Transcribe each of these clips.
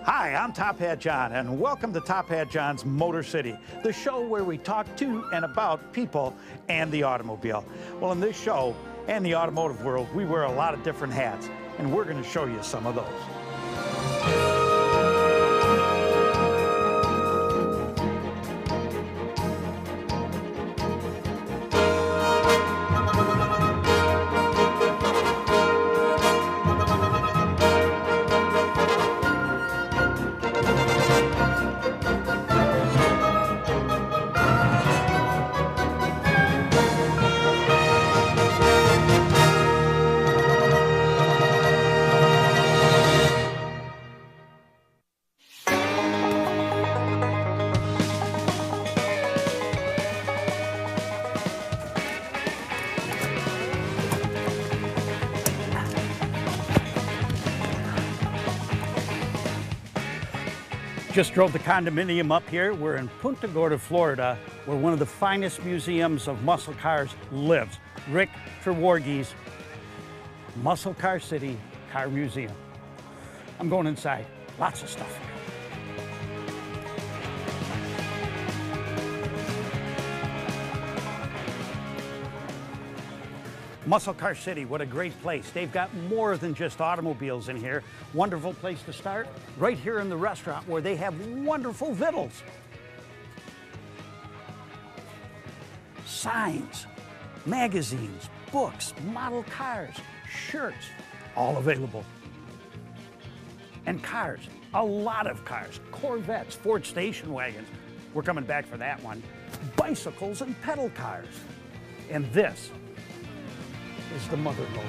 Hi, I'm Top Hat John, and welcome to Top Hat John's Motor City, the show where we talk to and about people and the automobile. Well, in this show and the automotive world, we wear a lot of different hats, and we're going to show you some of those. Just drove the condominium up here. We're in Punta Gorda, Florida, where one of the finest museums of muscle cars lives. Rick Treworgy's Muscle Car City Car Museum. I'm going inside. Lots of stuff here. Muscle Car City, what a great place. They've got more than just automobiles in here. Wonderful place to start, right here in the restaurant where they have wonderful vittles. Signs, magazines, books, model cars, shirts, all available. And cars, a lot of cars, Corvettes, Ford station wagons. We're coming back for that one. Bicycles and pedal cars. And this is the mother lode.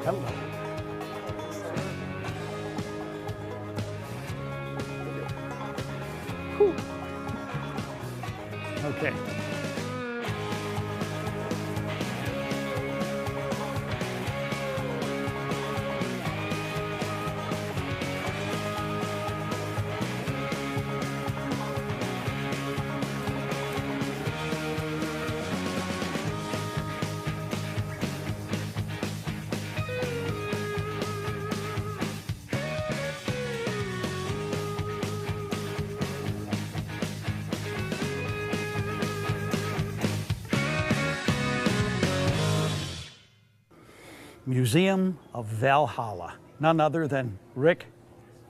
Hello. Whew. Okay. Museum of Valhalla, none other than Rick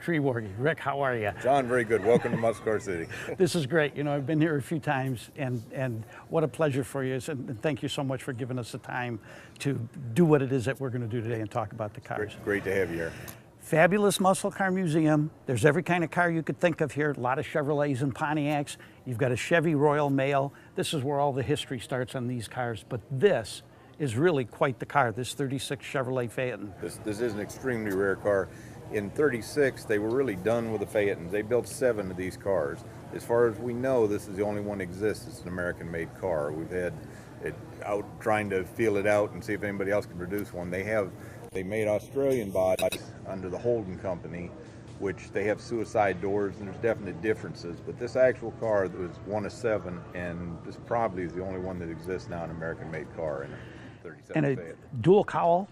Treworgy. Rick, how are you? John, very good. Welcome to Muscle Car City. This is great. You know, I've been here a few times, and what a pleasure for you. And thank you so much for giving us the time to do what it is that we're going to do today and talk about the cars. Great to have you here. Fabulous muscle car museum. There's every kind of car you could think of here. A lot of Chevrolets and Pontiacs. You've got a Chevy Royal Mail. This is where all the history starts on these cars. But this is really quite the car, this 36 Chevrolet Phaeton. This is an extremely rare car. In 36, they were really done with the Phaetons. They built 7 of these cars. As far as we know, this is the only one that exists. It's an American-made car. We've had it out trying to feel it out and see if anybody else can produce one. They made Australian bodies under the Holden Company, which they have suicide doors, and there's definite differences. But this actual car was one of 7, and this probably is the only one that exists now, an American-made car. And a dual cowl,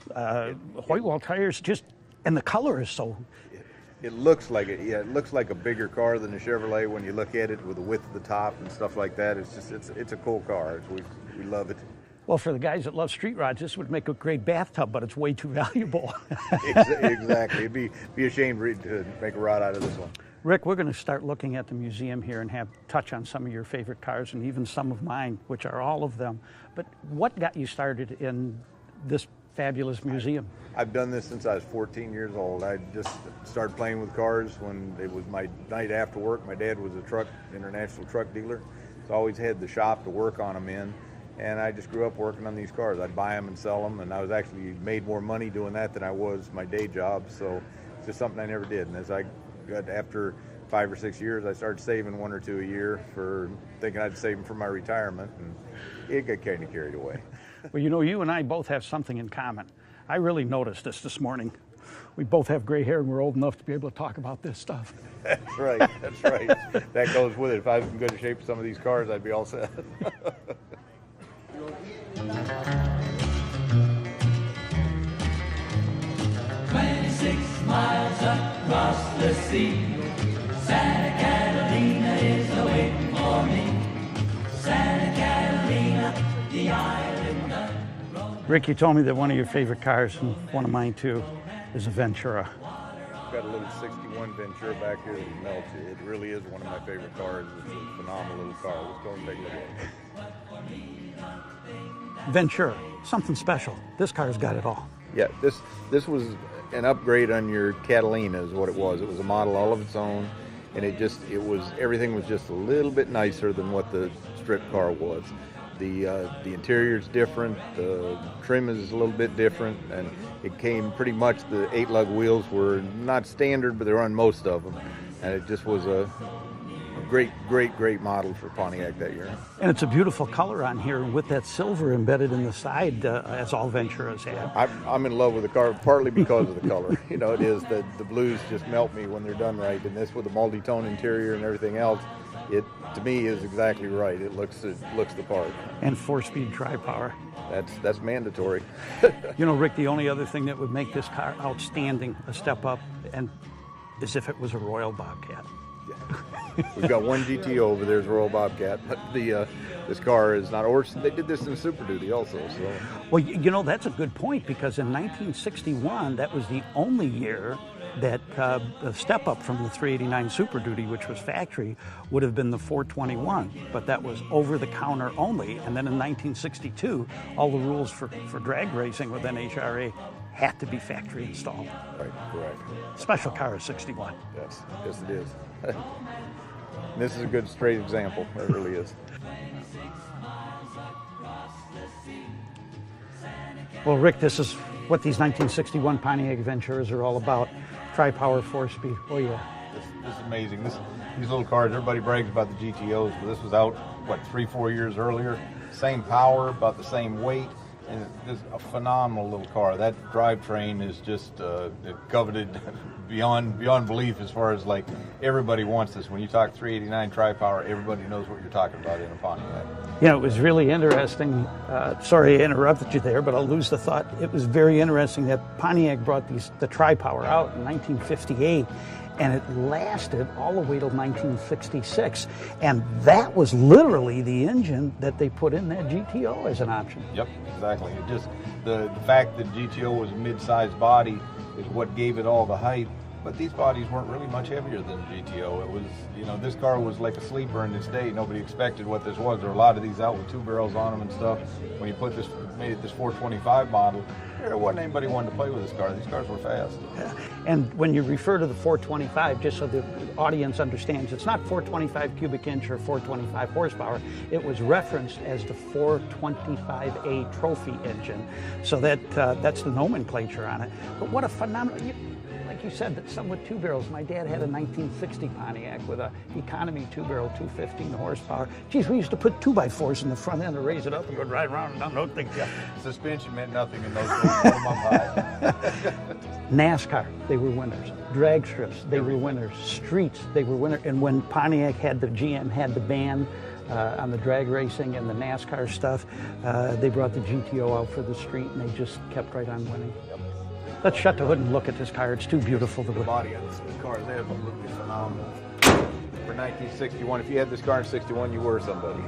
white wall tires, and the color is so. It looks like it. Yeah, it looks like a bigger car than a Chevrolet when you look at it with the width of the top and stuff like that. It's a cool car. We love it. Well, for the guys that love street rods, this would make a great bathtub, but it's way too valuable. Exactly. It'd be a shame to make a rod out of this one. Rick, we're going to start looking at the museum here and touch on some of your favorite cars and even some of mine, which are all of them. But what got you started in this fabulous museum? I've done this since I was 14 years old. I just started playing with cars when it was my night after work. My dad was a international truck dealer, so I always had the shop to work on them in. And I just grew up working on these cars. I'd buy them and sell them, and I was actually made more money doing that than I was my day job. So it's just something I never did. And as I got after 5 or 6 years, I started saving 1 or 2 a year for thinking I'd save them for my retirement, and it got kind of carried away. Well, you know, you and I both have something in common. I really noticed this morning. We both have gray hair and we're old enough to be able to talk about this stuff. That's right, that's right. That goes with it. If I was in good shape with some of these cars, I'd be all set. Miles across the sea, Santa Catalina is waiting for me. Santa Catalina, the island of... Rick, you told me that one of your favorite cars, and one of mine too, is a Ventura. Got a little 61 Ventura back here that melts you. It really is one of my favorite cars. It's a phenomenal little car. Let's go and take a look at it. Ventura, something special. This car's got it all. Yeah, this was an upgrade on your Catalina is what it was. It was a model all of its own, and everything was just a little bit nicer than what the strip car was. The interior is different, the trim is a little bit different, and it came pretty much, the 8-lug wheels were not standard, but they were on most of them, and it just was a great model for Pontiac that year. And it's a beautiful color on here with that silver embedded in the side, as all Venturas have. I'm in love with the car partly because of the color. You know, it is the blues just melt me when they're done right, and this with the multi-tone interior and everything else, it to me is exactly right. It looks the part. And 4-speed tri-power. That's mandatory. You know, Rick, the only other thing that would make this car outstanding, a step up, and is if it was a Royal Bobcat. Yeah. We've got one GTO over there, Royal Bobcat, but this car is not. Or they did this in Super Duty also. So. Well, you know, that's a good point, because in 1961, that was the only year that the step up from the 389 Super Duty, which was factory, would have been the 421, but that was over the counter only. And then in 1962, all the rules for drag racing with NHRA had to be factory installed. Right, correct. Special car of 61. Yes, it is. This is a good straight example. It really is. Well, Rick, this is what these 1961 Pontiac Venturas are all about. Tri-power 4-speed. Oh yeah. This is amazing. These little cars, everybody brags about the GTOs, but this was out, 3-4 years earlier. Same power, about the same weight, and this is a phenomenal little car. That drivetrain is just coveted beyond belief, as far as like everybody wants this. When you talk 389 tri-power, everybody knows what you're talking about in a Pontiac. You know, it was really interesting. Sorry I interrupted you there, but I'll lose the thought. It was very interesting that Pontiac brought the tri-power out in 1958, and it lasted all the way till 1966. And that was literally the engine that they put in that GTO as an option. Yep, exactly. It just the fact that GTO was a mid-sized body is what gave it all the height. But these bodies weren't really much heavier than GTO. It was, you know, this car was like a sleeper in its day. Nobody expected what this was. There were a lot of these out with 2 barrels on them and stuff. When you made it this 425 model, there wasn't anybody wanting to play with this car. These cars were fast. Yeah. And when you refer to the 425, just so the audience understands, it's not 425 cubic inch or 425 horsepower. It was referenced as the 425A trophy engine. So that's the nomenclature on it. But what a phenomenal... Like you said, that some with 2 barrels. My dad had a 1960 Pontiac with a economy 2-barrel, 215 horsepower. Geez, we used to put 2x4s in the front end to raise it up and go right around and down. No thing. Suspension meant nothing in those days. Put 'em up high. NASCAR, they were winners. Drag strips, they were winners. Streets, they were winners. And when Pontiac GM had the ban on the drag racing and the NASCAR stuff, they brought the GTO out for the street, and they just kept right on winning. Yep. Let's shut the hood and look at this car. It's too beautiful to look. The body on this car is absolutely phenomenal. For 1961, if you had this car in 61, you were somebody.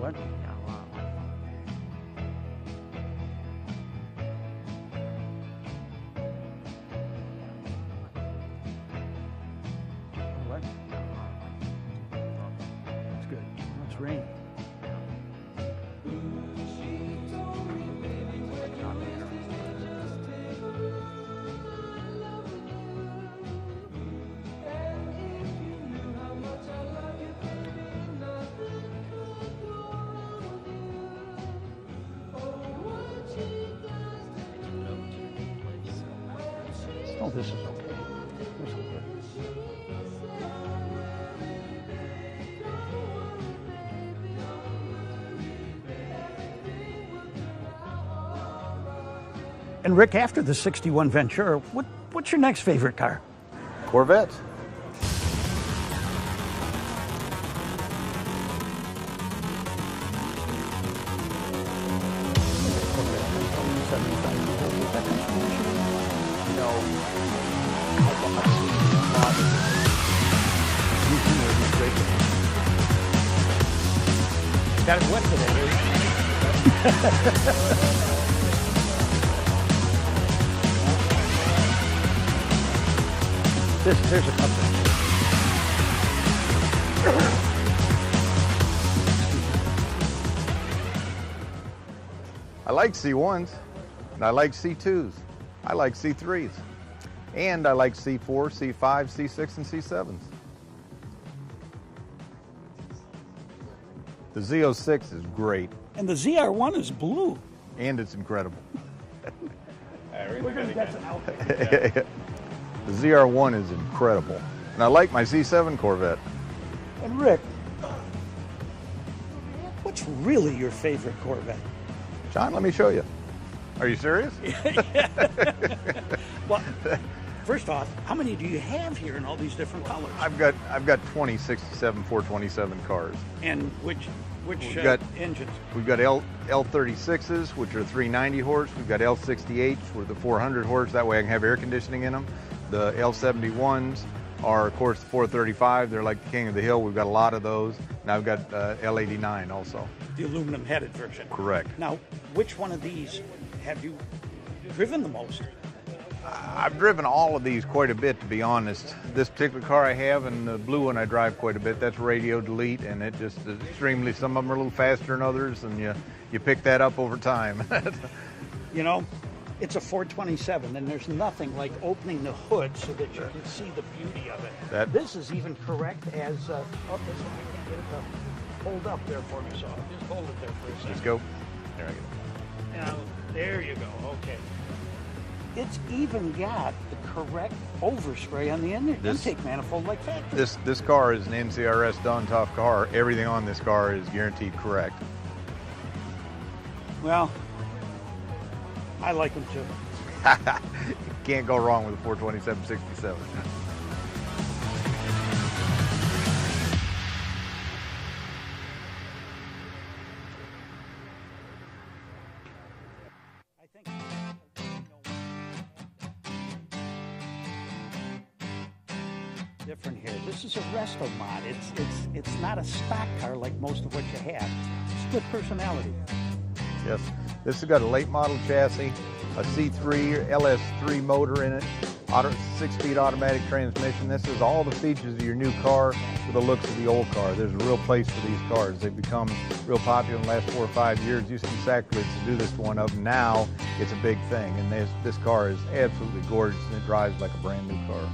What? What? It's good. It's rain. Oh, this is okay. This is good. And Rick, after the 61 Ventura, what's your next favorite car? Corvettes. Got it wet today. There's a couple. I like C1s, and I like C2s. I like C3s, and I like C4, C5, C6, and C7s. The Z06 is great, And the ZR1 is blue. and it's incredible. We're gonna get to out. The ZR1 is incredible, and I like my C7 Corvette. And Rick, what's really your favorite Corvette? John, let me show you. Are you serious? Well, first off, how many do you have here in all these different colors? I've got 20 67 427 cars. And which We've got- engines? We've got L36s, which are 390 horse. We've got L68s, with the 400 horse. That way I can have air conditioning in them. The L71s are, of course, the 435. They're like the king of the hill. We've got a lot of those. And I've got L89 also. The aluminum headed version. Correct. Now, which one of these have you driven the most? I've driven all of these quite a bit, to be honest. This particular car I have, and the blue one I drive quite a bit. That's radio delete, and it just extremely. Some of them are a little faster than others, and you pick that up over time. You know, it's a 427, and there's nothing like opening the hood so that you can see the beauty of it. This is even correct as, this one I can't get it to hold up there for me, so I'll just hold it there for a second. Just go. There I go. Now, there you go, okay. It's even got the correct overspray on the intake manifold like factory. This car is an NCRS Don-Toff car. Everything on this car is guaranteed correct. Well, I like them too. Can't go wrong with a 427-67. I think different here. This is a resto mod. It's not a stock car like most of what you have. Split personality. Yes, this has got a late model chassis, a C3 LS3 motor in it, 6-speed automatic transmission. This is all the features of your new car with the looks of the old car. There's a real place for these cars. They've become real popular in the last 4 or 5 years. Used to be sacrilege to do this to one of them. Now it's a big thing, and this car is absolutely gorgeous, and it drives like a brand new car.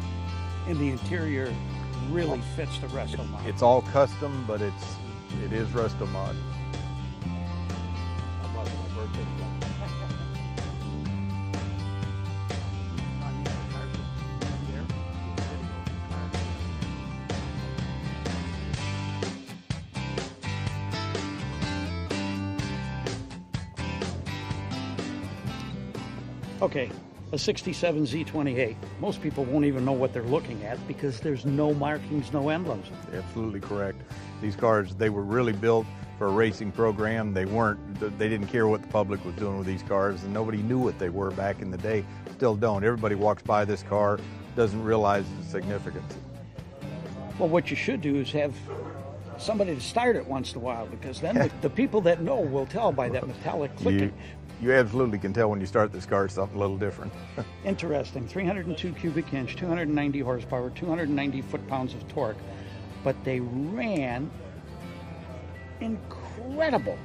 And the interior really fits the resto mod. It's all custom, but it is resto mod. Okay, a 67 Z28. Most people won't even know what they're looking at because there's no markings, no emblems. Absolutely correct. These cars, they were really built for a racing program. They didn't care what the public was doing with these cars, and nobody knew what they were back in the day. Still don't. Everybody walks by this car, doesn't realize its significance. Well, what you should do is have somebody to start it once in a while, because then the people that know will tell by that metallic clicking. You absolutely can tell when you start this car something a little different. Interesting. 302 cubic inch, 290 horsepower, 290 foot-pounds of torque. But they ran incredible.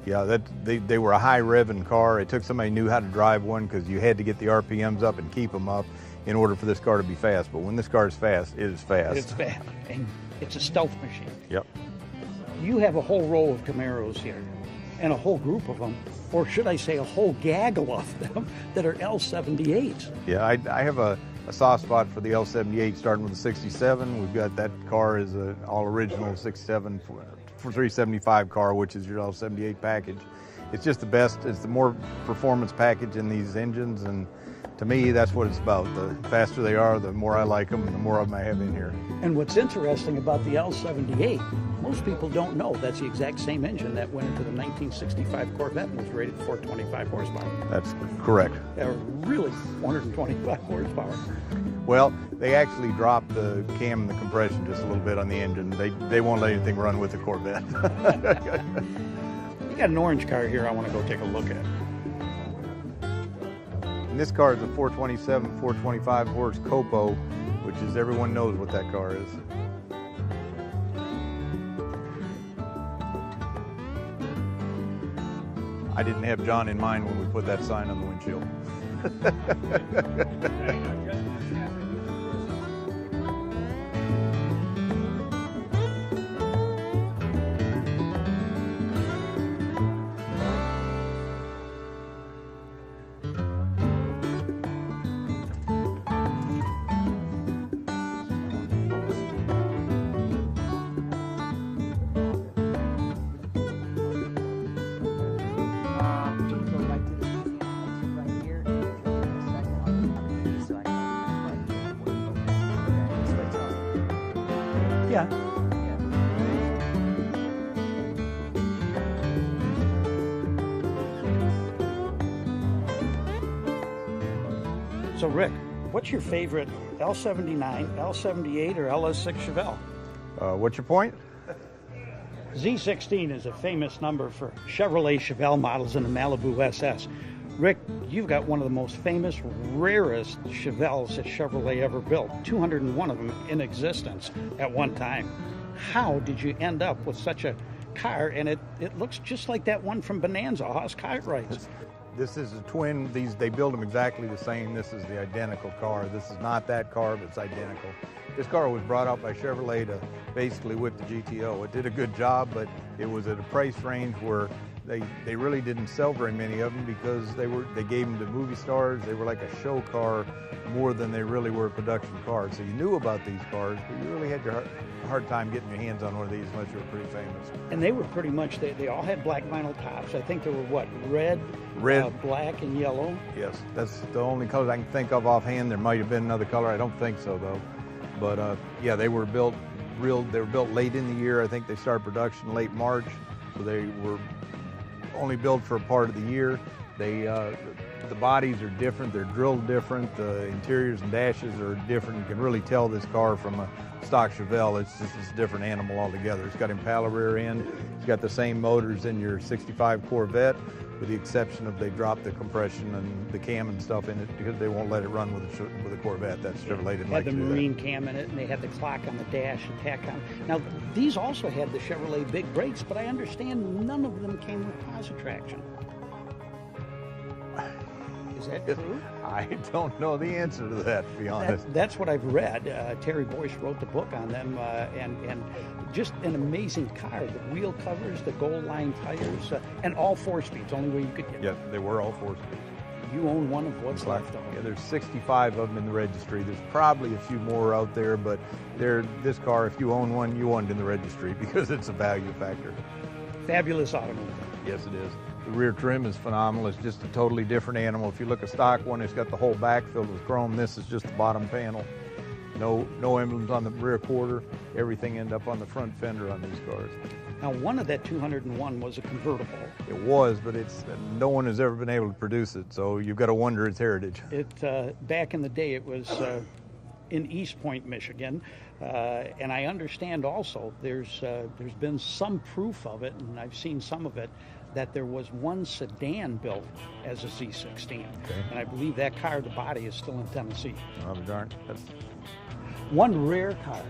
Yeah, they were a high revving car. It took somebody who knew how to drive one, because you had to get the RPMs up and keep them up in order for this car to be fast. But when this car is fast, it is fast. It's fast. And it's a stealth machine. Yep. You have a whole row of Camaros here, and a whole group of them, or should I say a whole gaggle of them, that are L78s. Yeah, I have a soft spot for the L78, starting with the 67. We've got that car is an all original 67 for 375 car, which is your L78 package. It's just the best. It's the more performance package in these engines, and to me, that's what it's about. The faster they are, the more I like them, and the more of them I have in here. And what's interesting about the L78, most people don't know that's the exact same engine that went into the 1965 Corvette and was rated 425 horsepower. That's correct. Really 425 horsepower. Well, they actually dropped the cam and the compression just a little bit on the engine. They won't let anything run with the Corvette. You got an orange car here I want to go take a look at. And this car is a 427, 425 horse Copo, which is, everyone knows what that car is. I didn't have John in mind when we put that sign on the windshield. Yeah. So Rick, what's your favorite L79, L78, or LS6 Chevelle? What's your point? Z16 is a famous number for Chevrolet Chevelle models in the Malibu SS. Rick, you've got one of the most famous, rarest Chevelles that Chevrolet ever built. 201 of them in existence at one time. How did you end up with such a car? And it looks just like that one from Bonanza, Haas Cartwrights. This is a twin. They build them exactly the same. This is the identical car. This is not that car, but it's identical. This car was brought out by Chevrolet to basically whip the GTO. It did a good job, but it was at a price range where they really didn't sell very many of them because they gave them to movie stars. They were like a show car more than they really were production cars. So you knew about these cars, but you really had your hard time getting your hands on one of these unless you were pretty famous. And they were pretty much, they all had black vinyl tops. I think there were what, red, black, and yellow? Yes, that's the only colors I can think of offhand. There might have been another color. I don't think so though. But yeah, they were built late in the year. I think they started production late March, so they were only built for a part of the year. The bodies are different, they're drilled different, the interiors and dashes are different. You can really tell this car from a stock Chevelle. It's just a different animal altogether. It's got Impala rear end, it's got the same motors in your 65 Corvette, with the exception of they dropped the compression and the cam and stuff in it because they won't let it run with a Corvette. That's Chevrolet didn't like to do that. Had the marine cam in it, and they had the clock on the dash and TACOM. Now, these also had the Chevrolet big brakes, but I understand none of them came with positive traction. Is that true? I don't know the answer to that, to be honest. That's what I've read. Terry Boyce wrote the book on them, and just an amazing car. The wheel covers, the gold line tires, and all 4 speeds. Only way you could get. Yeah, they were all 4 speeds. You own one of what's left of them. Yeah, there's 65 of them in the registry. There's probably a few more out there, but this car, if you own one, you own it in the registry because it's a value factor. Fabulous automobile. Yes, it is. The rear trim is phenomenal. It's just a totally different animal. If you look at stock one, it's got the whole back filled with chrome. This is just the bottom panel. No emblems on the rear quarter. Everything ended up on the front fender on these cars. Now, one of that 201 was a convertible. It was, but no one has ever been able to produce it, so you've got to wonder its heritage. Back in the day, it was in East Point, Michigan, and I understand also there's been some proof of it, and I've seen some of it, that there was one sedan built as a Z16, okay. And I believe that car, the body, is still in Tennessee. Oh, darn. That's... One rare car.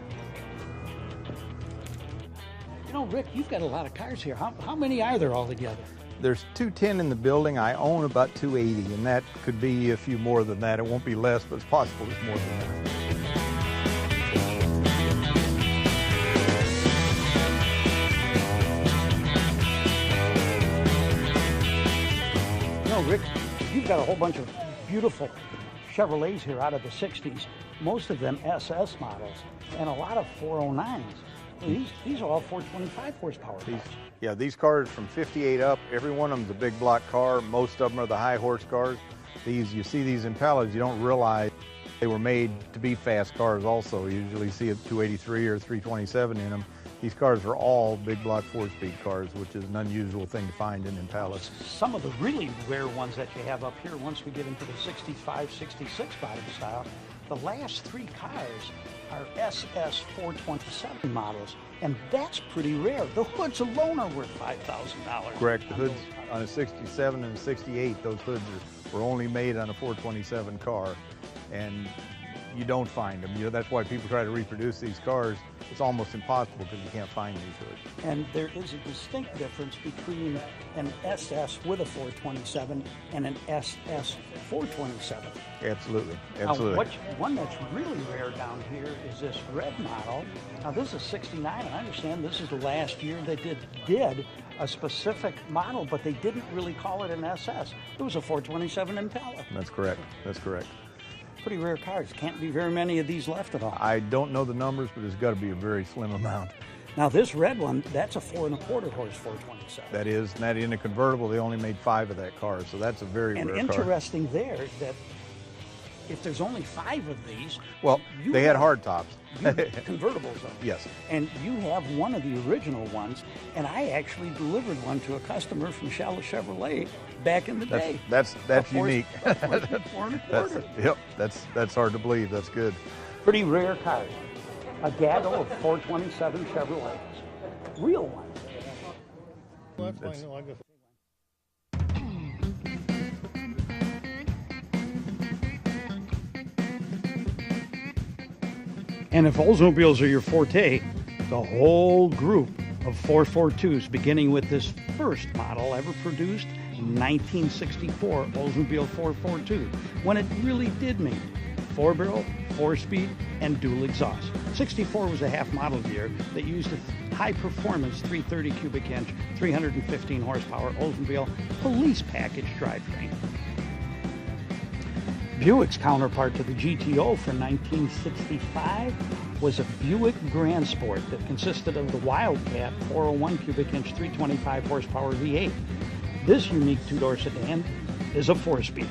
You know, Rick, you've got a lot of cars here. How many are there altogether? There's 210 in the building. I own about 280, and that could be a few more than that. It won't be less, but it's possible it's more than that. Rick, you've got a whole bunch of beautiful Chevrolets here out of the 60s, most of them SS models, and a lot of 409s. These are all 425 horsepower cars. These cars from 58 up, every one of them's a big block car. Most of them are the high horse cars. You see these Impalas, you don't realize they were made to be fast cars also. You usually see a 283 or 327 in them. These cars are all big block 4-speed cars, which is an unusual thing to find in Impalas. Some of the really rare ones that you have up here, once we get into the 65, 66 body style, the last 3 cars are SS 427 models, and that's pretty rare. The hoods alone are worth $5,000. Correct. The hoods on a 67 and a 68, those hoods were only made on a 427 car, and you don't find them. You know, that's why people try to reproduce these cars. It's almost impossible because you can't find these hoods. And there is a distinct difference between an SS with a 427 and an SS 427. Absolutely, Now, absolutely. one that's really rare down here is this red model. Now, this is 69, and I understand this is the last year they did a specific model, but they didn't really call it an SS. It was a 427 Impala. That's correct. That's correct. Pretty rare cars. Can't be very many of these left at all. I don't know the numbers, but it's got to be a very slim amount. Now, this red one, that's a 4 1/4 horse 427. That is, and that in a convertible, they only made 5 of that car, so that's a very And rare car. interesting there that if there's only 5 of these, Well, you they had have- hard tops. convertibles though. Yes. And you have one of the original ones, and I actually delivered one to a customer from Shala Chevrolet back in the day. That's unique. A 4 1/4. Yep, that's hard to believe. That's good. Pretty rare car. A gaggle of 427 Chevrolets. Real ones. Well, that's fine. No, I guess. And if Oldsmobiles are your forte, the whole group of 442s, beginning with this first model ever produced in 1964, Oldsmobile 442, when it really did mean 4-barrel, 4-speed, and dual exhaust. 64 was a half model year that used a high-performance 330 cubic inch, 315 horsepower Oldsmobile police package drivetrain. Buick's counterpart to the GTO for 1965 was a Buick Grand Sport that consisted of the Wildcat 401 cubic inch 325 horsepower V8. This unique two-door sedan is a 4-speed.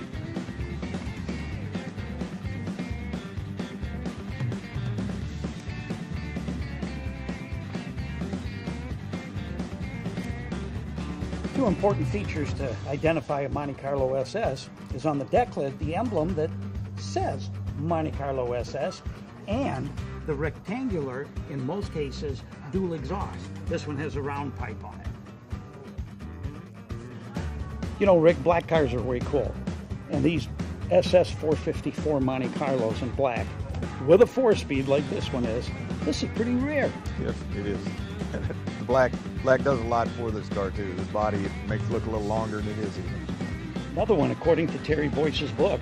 Two important features to identify a Monte Carlo SS is on the deck lid the emblem that says Monte Carlo SS and the rectangular, in most cases, dual exhaust. This one has a round pipe on it. You know, Rick, black cars are way cool. And these SS 454 Monte Carlos in black with a 4-speed like this one is, this is pretty rare. Yes, it is. The black does a lot for this car too. The body, it makes it look a little longer than it is even. Another one, according to Terry Boyce's book,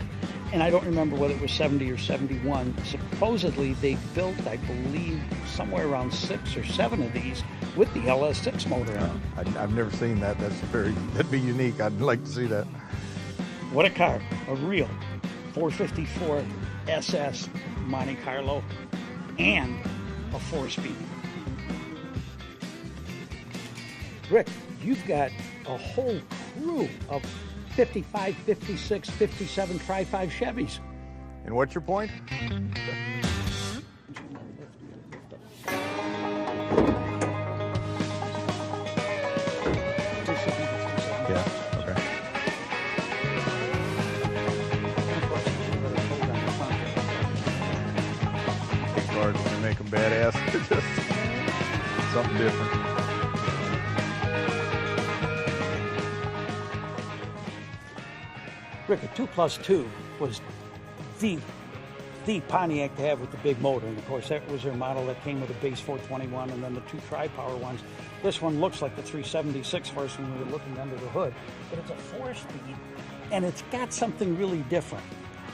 and I don't remember whether it was 70 or 71, supposedly they built, I believe, somewhere around 6 or 7 of these with the LS6 motor in it. I've never seen that. That'd be unique. I'd like to see that. What a car, a real 454 SS Monte Carlo and a 4-speed. Rick, you've got a whole crew of 55, 56, 57 Tri-5 Chevys. And what's your point? Yeah, okay. Big cars, when they make them badass, it's just something different. Rick, a 2+2 was the Pontiac to have with the big motor. And of course, that was their model that came with a base 421 and then the 2 tri-power ones. This one looks like the 376 horse when we were looking under the hood, but it's a 4-speed and it's got something really different.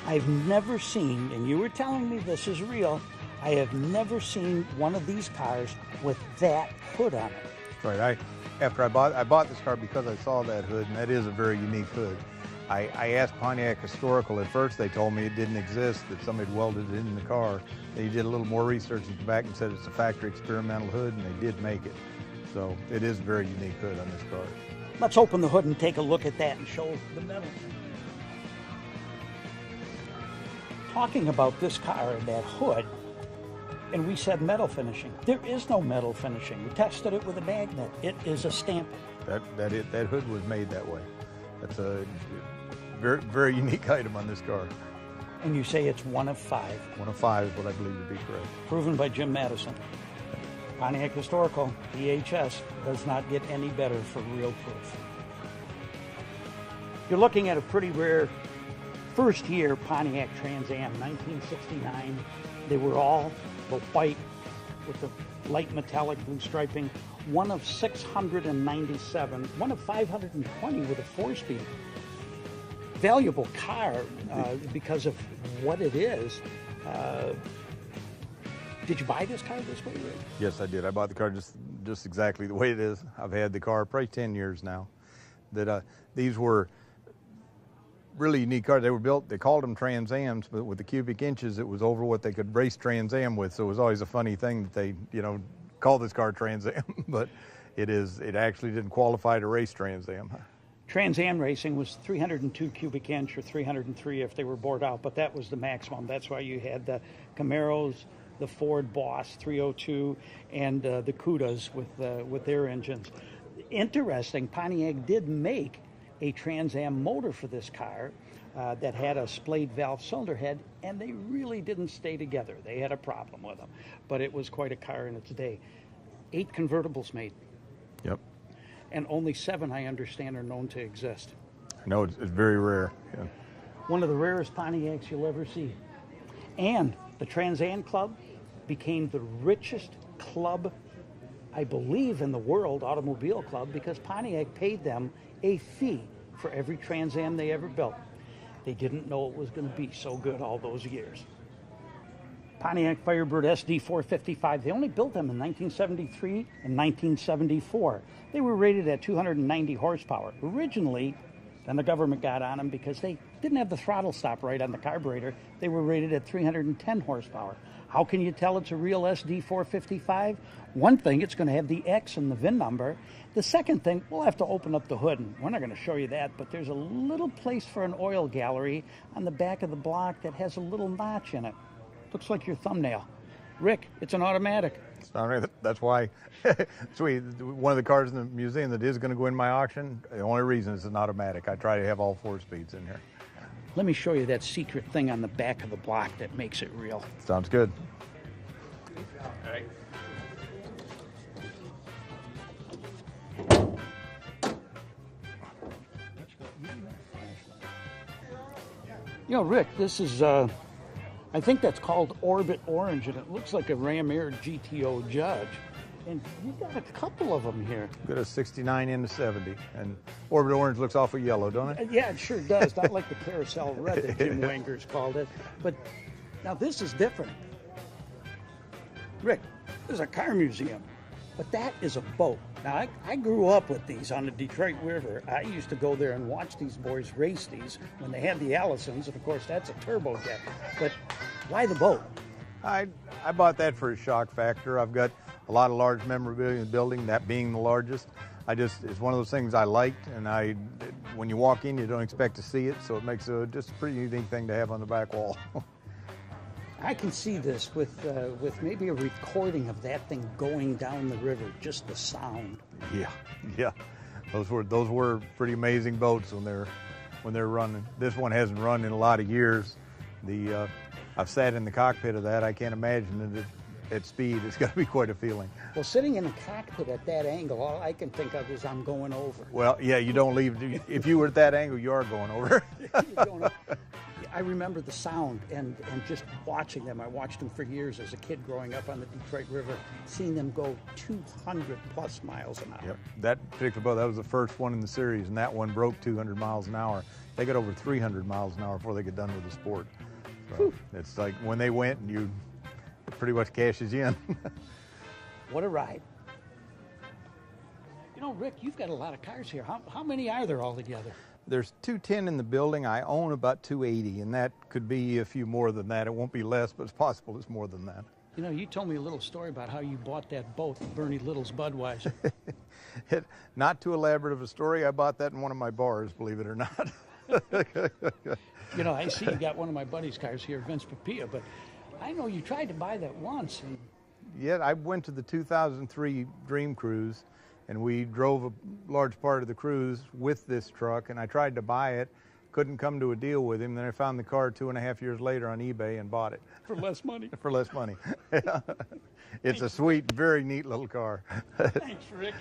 I've never seen, and you were telling me this is real, I have never seen one of these cars with that hood on it. Right. After I bought this car because I saw that hood, and that is a very unique hood. I asked Pontiac Historical. At first they told me it didn't exist, that somebody had welded it in the car. They did a little more research and came back and said it's a factory experimental hood, and they did make it. So it is a very unique hood on this car. Let's open the hood and take a look at that and show the metal. talking about this car and that hood, and we said metal finishing. There is no metal finishing. We tested it with a magnet. It is a stamping. That hood was made that way. That's a very, very unique item on this car. And you say it's 1 of 5. 1 of 5 is what I believe to be correct. Proven by Jim Madison. Pontiac Historical, EHS, does not get any better for real proof. You're looking at a pretty rare first year Pontiac Trans Am, 1969. They were all the white with the light metallic blue striping. 1 of 697, 1 of 520 with a 4-speed. Valuable car because of what it is. Did you buy this car this way, Rick? Yes, I did. I bought the car just exactly the way it is. I've had the car probably 10 years now. These were really unique cars. They were built, they called them Trans Ams, but with the cubic inches, it was over what they could race Trans Am with. So it was always a funny thing that they, call this car Trans Am, but it actually didn't qualify to race Trans Am. Trans Am racing was 302 cubic inch or 303 if they were bored out, but that was the maximum. That's why you had the Camaros, the Ford Boss 302, and the Cudas with their engines. Interesting, Pontiac did make a Trans Am motor for this car that had a splayed valve cylinder head, and they really didn't stay together. They had a problem with them, but it was quite a car in its day. 8 convertibles made. Yep. And only 7, I understand, are known to exist. I know it's very rare. Yeah. One of the rarest Pontiacs you'll ever see. And the Trans Am Club became the richest club, I believe, in the world, automobile club, because Pontiac paid them a fee for every Trans Am they ever built. They didn't know it was going to be so good all those years. Pontiac Firebird SD 455, they only built them in 1973 and 1974. They were rated at 290 horsepower. Originally, then the government got on them because they didn't have the throttle stop right on the carburetor. They were rated at 310 horsepower. How can you tell it's a real SD 455? One thing, it's going to have the X and the VIN number. The second thing, we'll have to open up the hood, and we're not going to show you that, but there's a little place for an oil gallery on the back of the block that has a little notch in it. Looks like your thumbnail. Rick, it's an automatic. That's why one of the cars in the museum that is going to go in my auction, the only reason is an automatic. I try to have all 4 speeds in here. Let me show you that secret thing on the back of the block that makes it real. Sounds good. All right. Rick, this is, I think that's called Orbit Orange, and it looks like a Ram Air GTO Judge. And you got a couple of them here. Got a 69 and a 70. And Orbit Orange looks awful yellow, don't it? Yeah, it sure does. Not like the Carousel Red that Jim Wangers called it. But now this is different. Rick, there's a car museum, but that is a boat. Now, I grew up with these on the Detroit River. I used to go there and watch these boys race these when they had the Allisons, and of course that's a turbojet. But why the boat? I bought that for a shock factor. I've got a lot of large memorabilia in the building, that being the largest. It's one of those things I liked, and when you walk in, you don't expect to see it, so it makes just a pretty unique thing to have on the back wall. I can see this with maybe a recording of that thing going down the river, just the sound. Yeah. Those were pretty amazing boats when they're running. This one hasn't run in a lot of years. I've sat in the cockpit of that. I can't imagine it at speed. It's got to be quite a feeling. Well, sitting in the cockpit at that angle, all I can think of is I'm going over. Well, yeah, you don't leave. If you were at that angle, you are going over. I remember the sound and just watching them. I watched them for years as a kid growing up on the Detroit River, seeing them go 200 plus miles an hour. Yep. That particular boat, that was the first one in the series, and that one broke 200 miles an hour. They got over 300 miles an hour before they get done with the sport. So it's like when they went, and you pretty much cashes in. What a ride. Rick, you've got a lot of cars here. How many are there altogether? There's 210 in the building. I own about 280, and that could be a few more than that. It won't be less, but it's possible it's more than that. You told me a little story about how you bought that boat, Bernie Little's Budweiser. Not too elaborate of a story. I bought that in one of my bars, believe it or not. You know, I see you got one of my buddy's cars here, Vince Papilla, but I know you tried to buy that once. And Yeah, I went to the 2003 Dream Cruise, and we drove a large part of the cruise with this truck, and I tried to buy it, couldn't come to a deal with him. Then I found the car 2.5 years later on eBay and bought it. for less money. For less money. It's a sweet, very neat little car. Thanks, Rick.